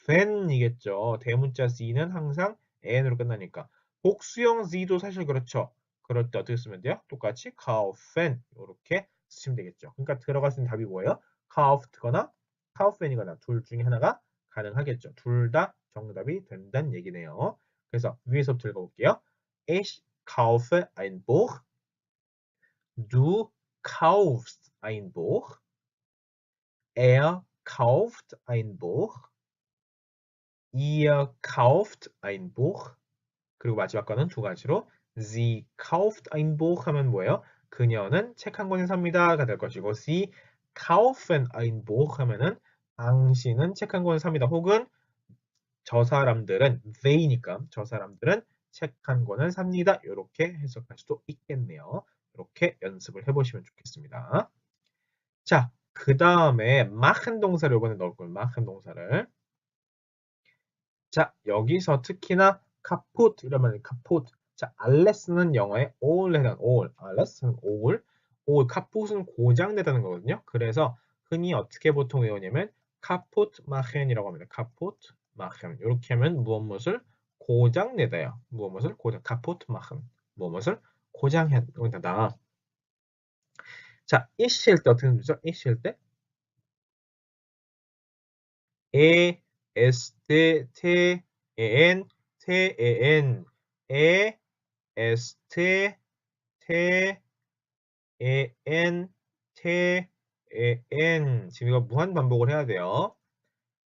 kaufen이겠죠. 대문자 C는 항상 n으로 끝나니까 복수형 Z도 사실 그렇죠. 그럴 때 어떻게 쓰면 돼요? 똑같이 kaufen 이렇게 쓰시면 되겠죠. 그러니까 들어갈 수 있는 답이 뭐예요? kauft거나 kaufen이거나 둘 중에 하나가 가능하겠죠. 둘 다 정답이 된다는 얘기네요. 그래서 위에서부터 읽어볼게요. Ich kaufe ein Buch. Du kaufst ein Buch. Er kauft ein Buch. Ihr kauft ein Buch. 그리고 마지막 거는 두 가지로 Sie kauft ein Buch 하면 뭐예요? 그녀는 책 한 권을 삽니다가 될 것이고 Sie kaufen ein Buch 하면은 당신은 책 한 권을 삽니다. 혹은 저 사람들은 they니까 저 사람들은 책 한 권을 삽니다. 이렇게 해석할 수도 있겠네요. 이렇게 연습을 해보시면 좋겠습니다. 자, 그 다음에 machen 동사를 이번에 넣을 거예요. machen 동사를. 자, 여기서 특히나 카푸트 이러면 카푸트. 자, 알레스는 영어에 all에 해당 all. 알레스는 all 카푸트는 고장내다는 거거든요. 그래서 흔히 어떻게 보통 외우냐면 카푸트 마헨이라고 합니다. 카푸트 마헨. 이렇게 하면 무엇을 고장내다요. 무엇을 고장 카푸트 마헨. 무엇을 고장내다. 자, 이실 때 어떻게 되죠? 이실 때 E, S, T, T, E, N, T, E, N, E, S, T, T, E, N, T, E, N. 지금 이거 무한 반복을 해야 돼요.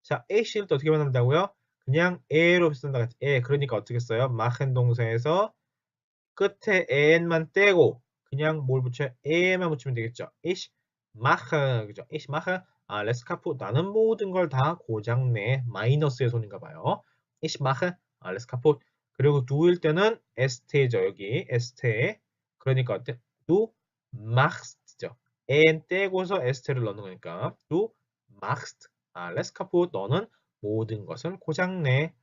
자, A실 때 어떻게 만든다고요? 그냥 A로 쓴다. E. 그러니까 어떻게 써요? machen 동사에서 끝에 N만 떼고 그냥 뭘 붙여요? E만 붙이면 되겠죠. Ich mache, 그죠? Ich mache alles kaputt. 나는 모든 걸 다 고장내. 마이너스의 손인가 봐요. Ich mache alles kaputt. 그리고 do일 때는 st죠. 여기 st. 그러니까 어때? Du machst죠. n 떼고서 st를 넣는 거니까 du machst alles kaputt. 너는 모든 것을 고장내.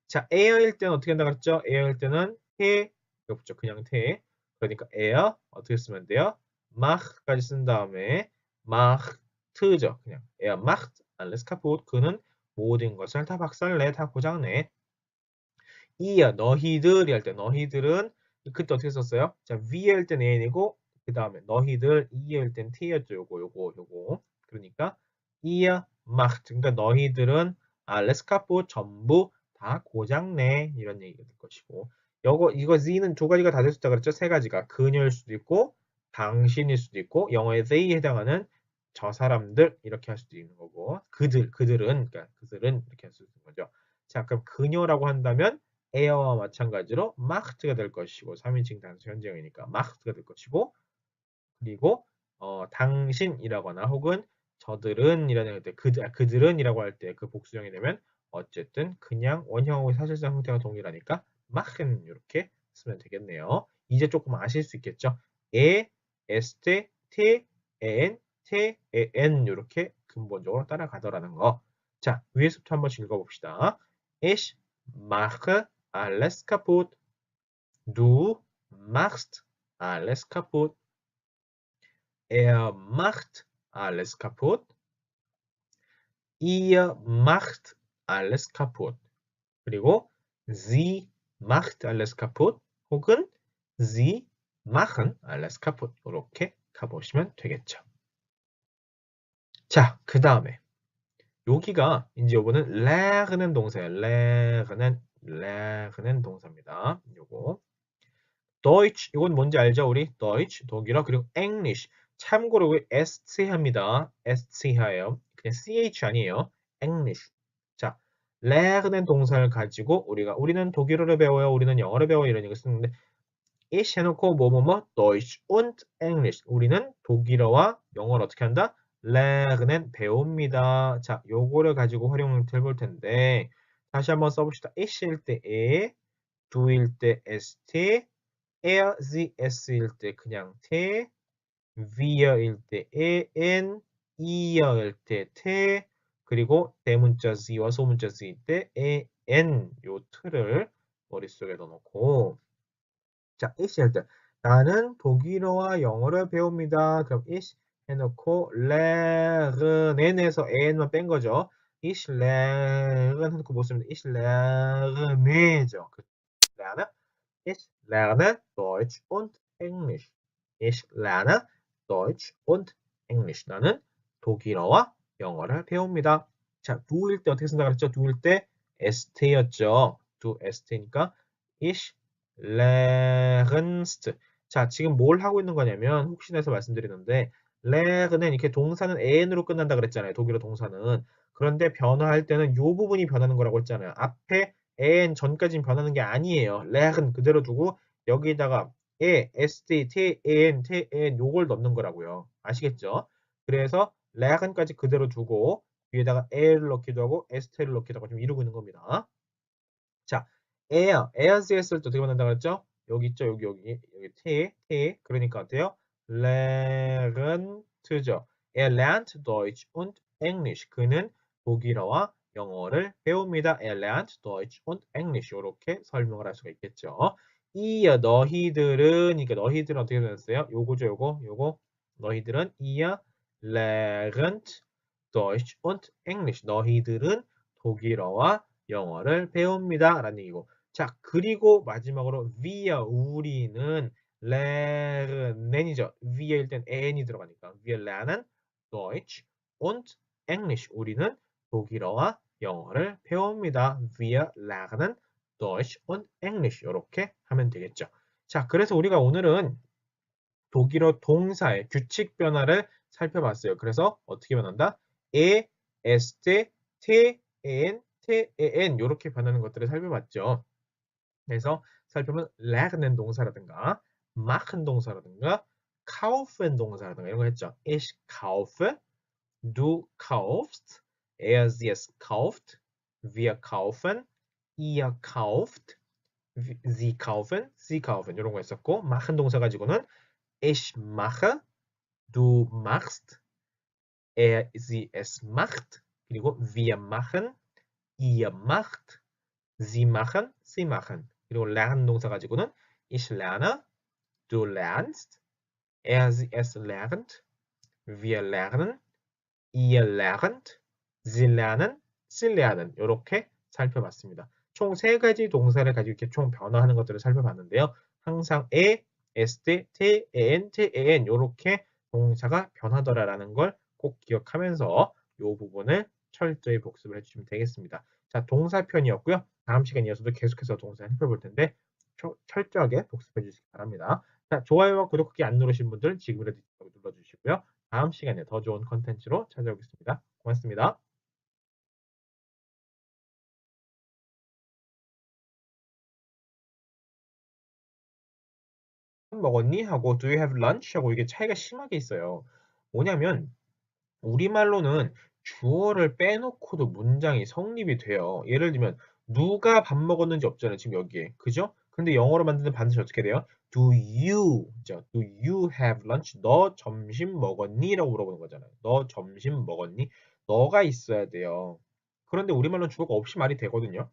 자, air일 때는 어떻게 한다 그랬죠? air일 때는 해 이거 붙죠. 그냥 태. 그러니까 air 어떻게 쓰면 돼요? mach까지 쓴 다음에 macht죠. 그냥 er macht alles kaputt. 그는 모든 것을 다 박살내, 다 고장내. 이야 너희들이 할 때 너희들은 그때 어떻게 썼어요? 자, we 할 때는 n이고 그 다음에 너희들 이 할 때는 t였죠. 요거. 그러니까 ihr macht 그러니까 너희들은 alles kaputt 전부 다 고장내 이런 얘기가 될 것이고 이거 Z는 두 가지가 다 될 수 있다 그랬죠? 세 가지가 그녀일 수도 있고 당신일 수도 있고 영어의 they에 해당하는 저 사람들 이렇게 할 수도 있는 거고 그들은 이렇게 할 수 있는 거죠. 자, 그럼 그녀라고 한다면 에어와 마찬가지로 마흐트가 될 것이고 3인칭 단수 현재형이니까 마흐트가 될 것이고 그리고 당신이라거나 혹은 저들은 이라는 할 때 그들은이라고 할 때 그 복수형이 되면 어쨌든 그냥 원형하고 사실상 형태가 동일하니까 machen 이렇게 쓰면 되겠네요. 이제 조금 아실 수 있겠죠? e, este, t, en, t, en 이렇게 근본적으로 따라가더라는 거. 자, 위에서부터 한 번씩 읽어봅시다. Ich mache alles kaputt. Du machst alles kaputt. Er macht alles kaputt. Ihr macht alles kaputt. 그리고 sie macht alles kaputt 혹은 sie machen alles kaputt 이렇게 가보시면 되겠죠. 자, 그 다음에 여기가 이제 요거는 lernen 동사예요. lernen 동사입니다. 요거 Deutsch 이건 뭔지 알죠? 우리 Deutsch 독일어 그리고 English 참고로 우리 SC합니다. SC하예요. 그냥 CH 아니에요. English. 자, lernen 동사를 가지고 우리는 독일어를 배워요. 우리는 영어를 배워요. 이런 얘기를 쓰는데 ich 해놓고 뭐뭐뭐 Deutsch und English 우리는 독일어와 영어를 어떻게 한다? lernen 배웁니다. 자, 요거를 가지고 활용을 해볼 텐데 다시 한번 써봅시다. ich일 때 e, du일 때 st er, sie, s일 때 그냥 태, wir일 때 en, i어일 때 태, 그리고 대문자 z와 소문자 z일 때 N 요 틀을 머릿속에 넣어놓고 자, ich 할 때 나는 독일어와 영어를 배웁니다. 그럼 ich 해놓고 lernen 에서 n만 뺀 거죠. ich 해놓고 못 씁니다. ich lerne죠. lerne, ich lerne Deutsch und Englisch. Ich lerne Deutsch und English. 나는 독일어와 영어를 배웁니다. 자, do일 때 어떻게 쓴다 그랬죠? do일 때 st였죠. do st니까 ich lernst. 자, 지금 뭘 하고 있는 거냐면 혹시나 해서 말씀드리는데 lernen 이렇게 동사는 n으로 끝난다 그랬잖아요. 독일어 동사는. 그런데 변화할 때는 이 부분이 변하는 거라고 했잖아요. 앞에 n 전까지는 변하는 게 아니에요. lernen 그대로 두고 여기다가 st, ten, ten 요걸 넣는 거라고요. 아시겠죠? 그래서 lernen까지 그대로 두고 위에다가 l을 넣기도 하고 st를 넣기도 하고 좀 이루고 있는 겁니다. 자, as 했을 때 어떻게 만든다고 했죠? 여기 있죠? 여기 그러니까 어때요? lernt죠. lernt Deutsch und English. 그는 독일어와 영어를 배웁니다. lernt Deutsch und English. 이렇게 설명을 할 수가 있겠죠. 너희들은, 그러니까 너희들은 어떻게 되었어요? 요거죠, 요거. 너희들은 lernt Deutsch und English. 너희들은 독일어와 영어를 배웁니다. 라는 얘기고. 자, 그리고 마지막으로 wir, 우리는 lernen,이죠. wir일 땐 n이 들어가니까. wir lernen Deutsch und English. 우리는 독일어와 영어를 배웁니다. wir lernen Deutsch und English. 이렇게 하면 되겠죠. 자, 그래서 우리가 오늘은 독일어 동사의 규칙 변화를 살펴봤어요. 그래서 어떻게 변한다? est, ten, ten 이렇게 변하는 것들을 살펴봤죠. 그래서 살펴보면 lernen 동사라든가 machen 동사라든가 kaufen 동사라든가 이런 거 했죠. Ich kaufe, du kaufst, sie es kauft, wir kaufen, ihr kauft, sie kaufen 이런 거 했었고 machen 동사 가지고는 ich mache, du machst, sie es macht, 그리고 wir machen, ihr macht, sie machen. 그리고 lernen 동사 가지고는 ich lerne, du lernst, sie es lernt, wir lernen, ihr lernt, sie lernen. 이렇게 살펴봤습니다. 총 세 가지 동사를 가지고 이렇게 총 변화하는 것들을 살펴봤는데요. 항상 est, ten 이렇게 동사가 변하더라라는 걸 꼭 기억하면서 이 부분을 철저히 복습을 해주시면 되겠습니다. 자, 동사편이었고요. 다음 시간에 이어서도 계속해서 동사 살펴볼 텐데 철저하게 복습해 주시기 바랍니다. 자, 좋아요와 구독하기 안 누르신 분들 지금이라도 눌러주시고요. 다음 시간에 더 좋은 컨텐츠로 찾아오겠습니다. 고맙습니다. 밥 먹었니? 하고 do you have lunch? 하고 이게 차이가 심하게 있어요. 뭐냐면 우리말로는 주어를 빼놓고도 문장이 성립이 돼요. 예를 들면 누가 밥 먹었는지 없잖아요. 지금 여기에. 그죠? 근데 영어로 만드는 반드시 어떻게 돼요? Do you, do you have lunch? 너 점심 먹었니? 라고 물어보는 거잖아요. 너 점심 먹었니? 너가 있어야 돼요. 그런데 우리말로는 주어가 없이 말이 되거든요.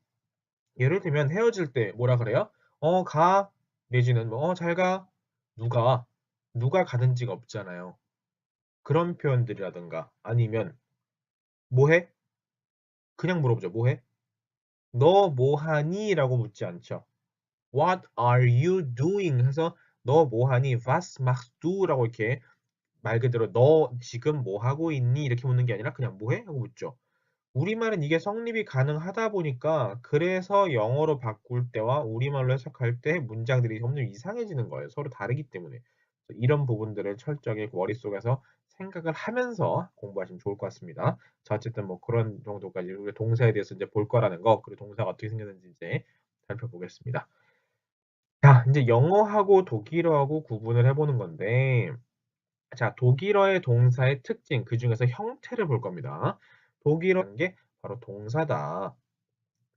예를 들면 헤어질 때 뭐라 그래요? 가. 내지는 뭐, 잘 가. 누가 가는지가 없잖아요. 그런 표현들이라든가 아니면 뭐해? 그냥 물어보죠. 뭐해? 너 뭐하니? 라고 묻지 않죠. What are you doing? 해서 너 뭐하니? Was machst du? 라고 이렇게 말 그대로 너 지금 뭐 하고 있니? 이렇게 묻는 게 아니라 그냥 뭐해? 하고 묻죠. 우리말은 이게 성립이 가능하다 보니까 그래서 영어로 바꿀 때와 우리말로 해석할 때 문장들이 점점 이상해지는 거예요. 서로 다르기 때문에. 이런 부분들을 철저하게 머릿속에서 생각을 하면서 공부하시면 좋을 것 같습니다. 자, 어쨌든 뭐 그런 정도까지 우리가 동사에 대해서 이제 볼 거라는 거, 그리고 동사가 어떻게 생겼는지 이제 살펴보겠습니다. 자, 이제 영어하고 독일어하고 구분을 해보는 건데, 자, 독일어의 동사의 특징, 그 중에서 형태를 볼 겁니다. 독일어라는 게 바로 동사다.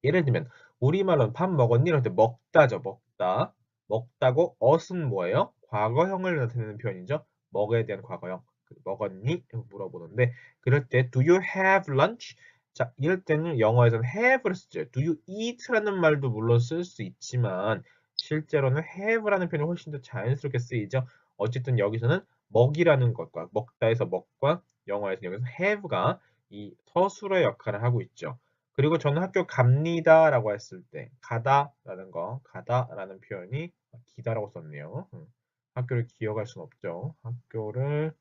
예를 들면 우리말로는 밥 먹었니? 이럴 때 먹다죠. 먹다. 먹다고 ot은 뭐예요? 과거형을 나타내는 표현이죠. 먹에 대한 과거형. 먹었니? 물어보는데 그럴 때 do you have lunch? 자, 이럴 때는 영어에서는 have를 쓰죠. do you eat라는 말도 물론 쓸 수 있지만 실제로는 have라는 표현이 훨씬 더 자연스럽게 쓰이죠. 어쨌든 여기서는 먹이라는 것과 먹다 해서 먹과 영어에서 여기서 have가 이 서술어의 역할을 하고 있죠. 그리고 저는 학교 갑니다라고 했을 때 가다라는 거, 가다라는 표현이 기다라고 썼네요. 학교를 기억할 수는 없죠. 학교를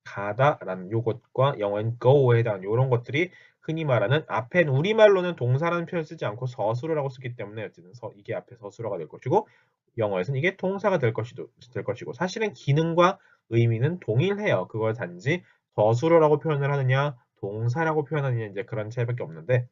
가다라는 요것과 영어인 go에 해당하는 요런 것들이 흔히 말하는 앞엔 우리말로는 동사라는 표현을 쓰지 않고 서술어라고 쓰기 때문에 어쨌든 이게 앞에 서술어가 될 것이고 영어에서는 이게 동사가 될 것이고 사실은 기능과 의미는 동일해요. 그걸 단지 서술어라고 표현을 하느냐 동사라고 표현하느냐 이제 그런 차이밖에 없는데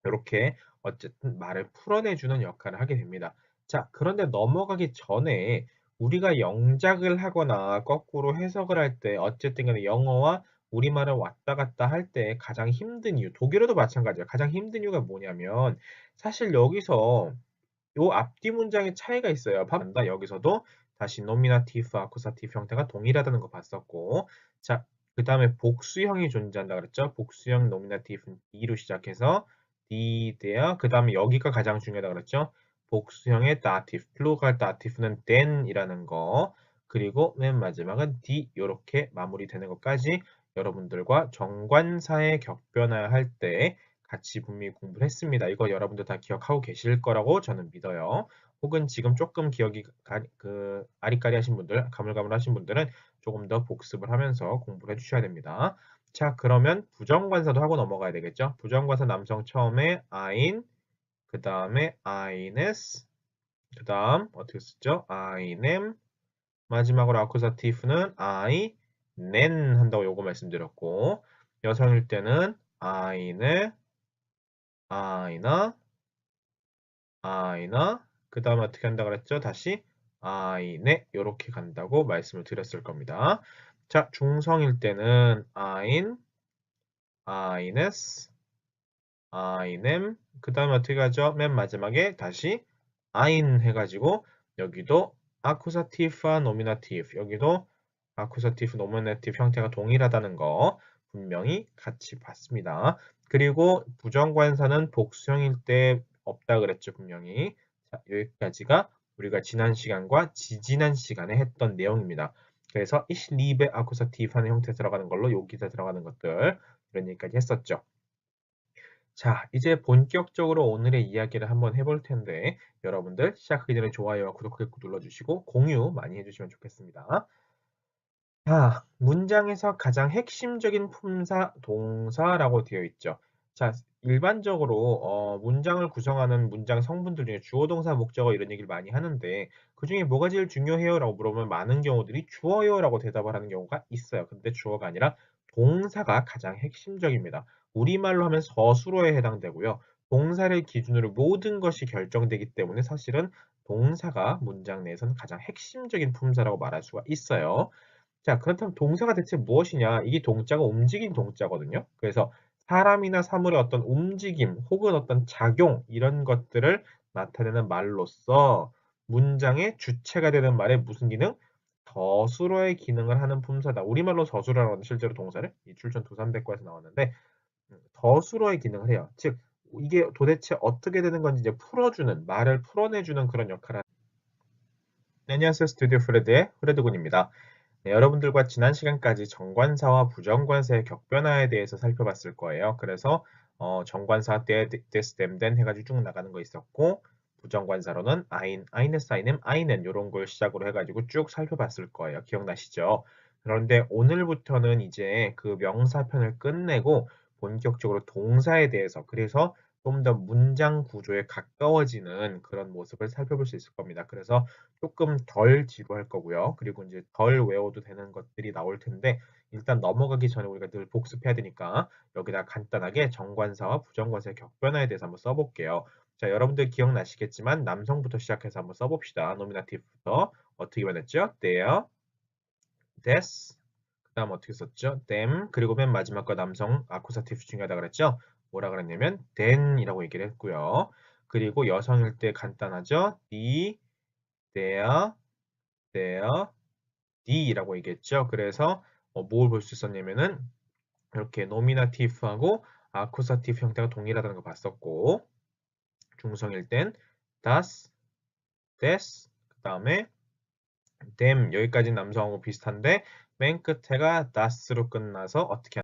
이렇게 어쨌든 말을 풀어내주는 역할을 하게 됩니다. 자, 그런데 넘어가기 전에 우리가 영작을 하거나 거꾸로 해석을 할 때 어쨌든 간에 영어와 우리말을 왔다 갔다 할 때 가장 힘든 이유, 독일어도 마찬가지예요. 가장 힘든 이유가 뭐냐면 사실 여기서 요 앞뒤 문장의 차이가 있어요. 봐본다 여기서도 다시 노미나티브, 아쿠사티브 형태가 동일하다는 거 봤었고 자, 그 다음에 복수형이 존재한다 그랬죠. 복수형 노미나티브는 D로 시작해서 D, there, 그 다음에 여기가 가장 중요하다 그랬죠. 복수형의 다티브, 플루랄 다티브는 then이라는 거 그리고 맨 마지막은 D 이렇게 마무리되는 것까지 여러분들과 정관사의 격변화를 할때 같이 분명히 공부를 했습니다. 이거 여러분들 다 기억하고 계실 거라고 저는 믿어요. 혹은 지금 조금 기억이 아리까리하신 분들, 가물가물하신 분들은 조금 더 복습을 하면서 공부를 해주셔야 됩니다. 자, 그러면 부정관사도 하고 넘어가야 되겠죠? 부정관사 남성 처음에 ein, 그 다음에 eines, 그 다음 어떻게 쓰죠? einem, 마지막으로 아쿠사티프는 I, nen 한다고 요거 말씀드렸고 여성일 때는 eine, 아이나, 아이나, 그 다음에 어떻게 한다 그랬죠? 다시 아이네 이렇게 간다고 말씀을 드렸을 겁니다. 자, 중성일 때는 ein, eines, einem, 그 다음에 어떻게 하죠? 맨 마지막에 다시 ein 해가지고 여기도 아쿠사티프와 노미나티브 여기도 아쿠사티브, 노미나티브 형태가 동일하다는 거 분명히 같이 봤습니다. 그리고 부정관사는 복수형일 때 없다 그랬죠, 분명히. 자, 여기까지가 우리가 지난 시간과 지지난 시간에 했던 내용입니다. 그래서 ich liebe Akkusativ 하는 형태 들어가는 걸로 여기다 들어가는 것들 이런 얘기까지 했었죠. 자, 이제 본격적으로 오늘의 이야기를 한번 해볼 텐데 여러분들 시작하기 전에 좋아요와 구독 꾹 눌러주시고 공유 많이 해주시면 좋겠습니다. 자, 문장에서 가장 핵심적인 품사, 동사라고 되어 있죠. 자, 일반적으로 문장을 구성하는 문장 성분들 중에 주어, 동사, 목적어 이런 얘기를 많이 하는데 그 중에 뭐가 제일 중요해요? 라고 물어보면 많은 경우들이 주어요 라고 대답을 하는 경우가 있어요. 근데 주어가 아니라 동사가 가장 핵심적입니다. 우리말로 하면 서술어에 해당되고요. 동사를 기준으로 모든 것이 결정되기 때문에 사실은 동사가 문장 내에서는 가장 핵심적인 품사라고 말할 수가 있어요. 자, 그렇다면 동사가 대체 무엇이냐? 이게 동자가 움직인 동자거든요. 그래서 사람이나 사물의 어떤 움직임 혹은 어떤 작용 이런 것들을 나타내는 말로써 문장의 주체가 되는 말의 무슨 기능? 서술어의 기능을 하는 품사다. 우리말로 서술어라고 하는 실제로 동사를 이 출전 두3대과에서 나왔는데 서술어의 기능을 해요. 즉 이게 도대체 어떻게 되는 건지 이제 풀어주는 말을 풀어내주는 그런 역할을 하는. 네, 안녕하세요. 스튜디오 프레드의 프레드군입니다. 네, 여러분들과 지난 시간까지 정관사와 부정관사의 격변화에 대해서 살펴봤을 거예요. 그래서 정관사 때 this, them, then 해가지고 쭉 나가는 거 있었고 부정관사로는 ein, eines, einem, einen 이런 걸 시작으로 해가지고 쭉 살펴봤을 거예요. 기억나시죠? 그런데 오늘부터는 이제 그 명사편을 끝내고 본격적으로 동사에 대해서 그래서 좀 더 문장 구조에 가까워지는 그런 모습을 살펴볼 수 있을 겁니다. 그래서 조금 덜 지루할 거고요. 그리고 이제 덜 외워도 되는 것들이 나올 텐데 일단 넘어가기 전에 우리가 늘 복습해야 되니까 여기다 간단하게 정관사와 부정관사의 격변화에 대해서 한번 써볼게요. 자, 여러분들 기억나시겠지만 남성부터 시작해서 한번 써봅시다. 노미나티브부터 어떻게 변했죠? there, this, 그 다음 어떻게 썼죠? them, 그리고 맨 마지막 거 남성 아쿠사티브 중요하다 그랬죠? 뭐라 그랬냐면 then이라고 얘기를 했고요. 그리고 여성일 때 간단하죠? the, their, there, D라고 얘기했죠. 그래서 뭘 볼 수 있었냐면은 이렇게 노미나티브하고 아쿠사티브 형태가 동일하다는 거 봤었고, 중성일 땐 das, des, 그 다음에 dem, 여기까지 남성하고 비슷한데 맨 끝에가 das로 끝나서 어떻게